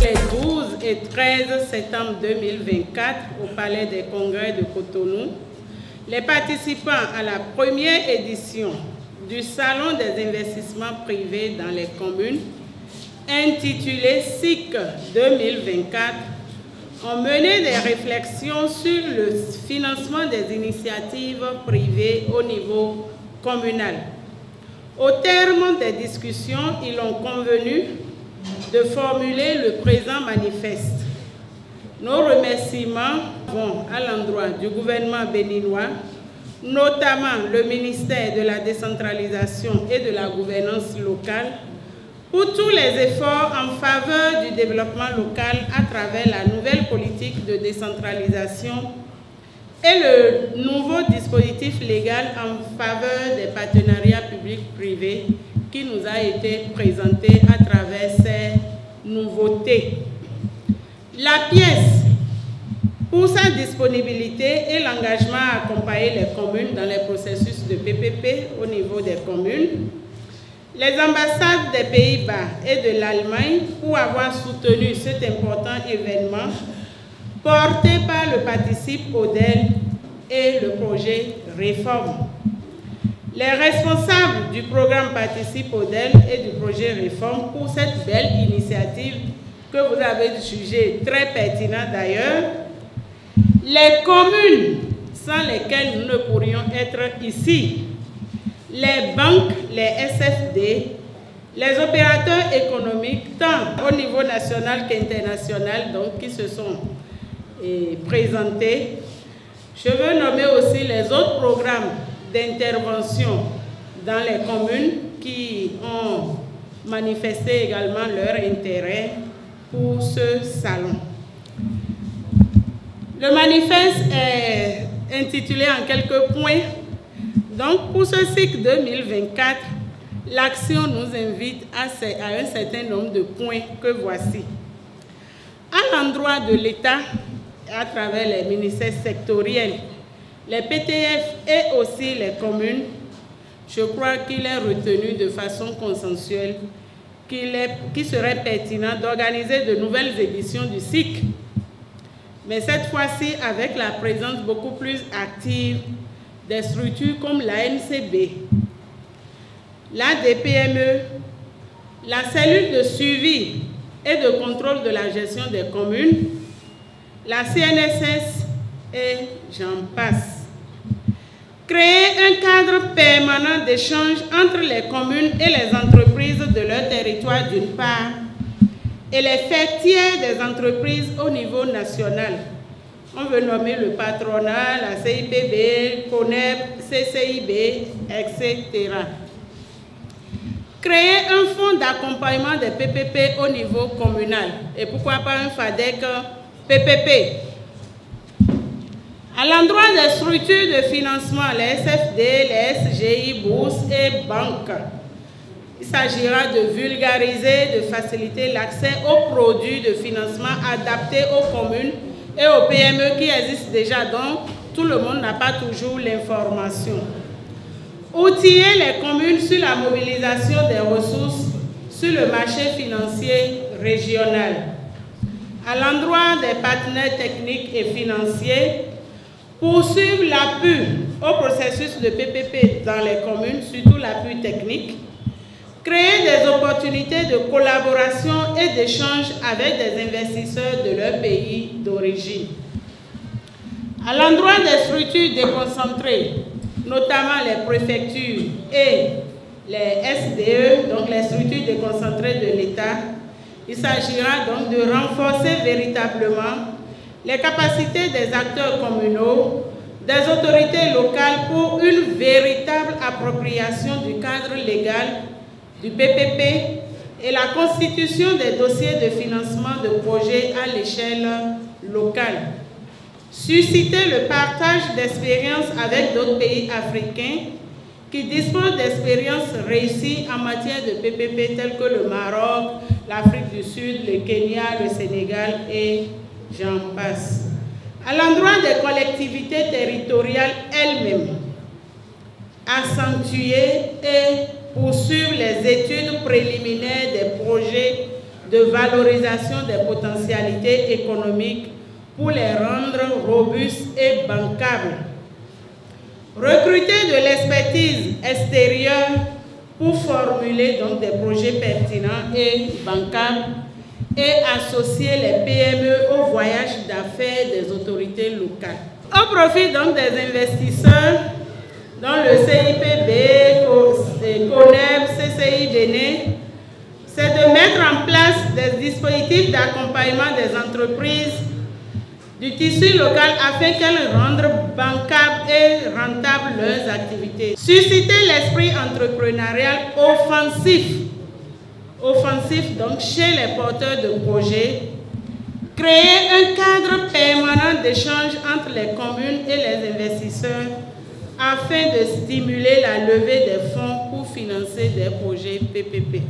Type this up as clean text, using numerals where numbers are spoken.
Les 12 et 13 septembre 2024 au Palais des Congrès de Cotonou, les participants à la première édition du Salon des investissements privés dans les communes, intitulé SIC 2024, ont mené des réflexions sur le financement des initiatives privées au niveau communal. Au terme des discussions, ils ont convenu de formuler le présent manifeste. Nos remerciements vont à l'endroit du gouvernement béninois, notamment le ministère de la décentralisation et de la gouvernance locale, pour tous les efforts en faveur du développement local à travers la nouvelle politique de décentralisation et le nouveau dispositif légal en faveur des partenariats publics-privés qui nous a été présenté à travers ces nouveautés. La pièce, pour sa disponibilité et l'engagement à accompagner les communes dans les processus de PPP au niveau des communes, les ambassades des Pays-Bas et de l'Allemagne pour avoir soutenu cet important événement porté par le participe ODEL et le projet Réforme. Les responsables du programme participe ODEL et du projet Réforme pour cette belle initiative que vous avez jugée très pertinente d'ailleurs. Les communes sans lesquelles nous ne pourrions être ici, les banques, les SFD, les opérateurs économiques, tant au niveau national qu'international, donc qui se sont présentés. Je veux nommer aussi les autres programmes d'intervention dans les communes qui ont manifesté également leur intérêt pour ce salon. Le manifeste est intitulé en quelques points. Donc, pour ce cycle 2024, l'action nous invite à un certain nombre de points que voici. À l'endroit de l'État, à travers les ministères sectoriels, les PTF et aussi les communes, je crois qu'il est retenu de façon consensuelle qu'il serait pertinent d'organiser de nouvelles éditions du SIC, mais cette fois-ci avec la présence beaucoup plus active des structures comme l'ANCB, la DPME, la cellule de suivi et de contrôle de la gestion des communes, la CNSS et j'en passe. Créer un cadre permanent d'échange entre les communes et les entreprises de leur territoire d'une part et les faire tiers des entreprises au niveau national. On veut nommer le patronat, la CIPB, CONEP, CCIB, etc. Créer un fonds d'accompagnement des PPP au niveau communal. Et pourquoi pas un FADEC PPP? À l'endroit des structures de financement, les SFD, les SGI, bourses et banques, il s'agira de vulgariser, de faciliter l'accès aux produits de financement adaptés aux communes et aux PME qui existent déjà, donc tout le monde n'a pas toujours l'information. Outiller les communes sur la mobilisation des ressources sur le marché financier régional. À l'endroit des partenaires techniques et financiers, poursuivre l'appui au processus de PPP dans les communes, surtout l'appui technique, créer des opportunités de collaboration et d'échange avec des investisseurs de leur pays d'origine. À l'endroit des structures déconcentrées, notamment les préfectures et les SDE, donc les structures déconcentrées de l'État, il s'agira donc de renforcer véritablement les capacités des acteurs communaux, des autorités locales pour une véritable appropriation du cadre légal du PPP et la constitution des dossiers de financement de projets à l'échelle locale. Susciter le partage d'expériences avec d'autres pays africains qui disposent d'expériences réussies en matière de PPP telles que le Maroc, l'Afrique du Sud, le Kenya, le Sénégal et j'en passe. À l'endroit des collectivités territoriales elles-mêmes, accentuer et poursuivre les études préliminaires des projets de valorisation des potentialités économiques pour les rendre robustes et bancables. Recruter de l'expertise extérieure pour formuler donc des projets pertinents et bancables et associer les PME au voyage d'affaires des autorités locales. Au profit donc des investisseurs, dans le CIPB, CONEB, CCI Bénin, c'est de mettre en place des dispositifs d'accompagnement des entreprises du tissu local afin qu'elles rendent bancables et rentables leurs activités. Susciter l'esprit entrepreneurial offensif donc chez les porteurs de projets, créer un cadre permanent d'échange entre les communes et les investisseurs afin de stimuler la levée des fonds pour financer des projets PPP.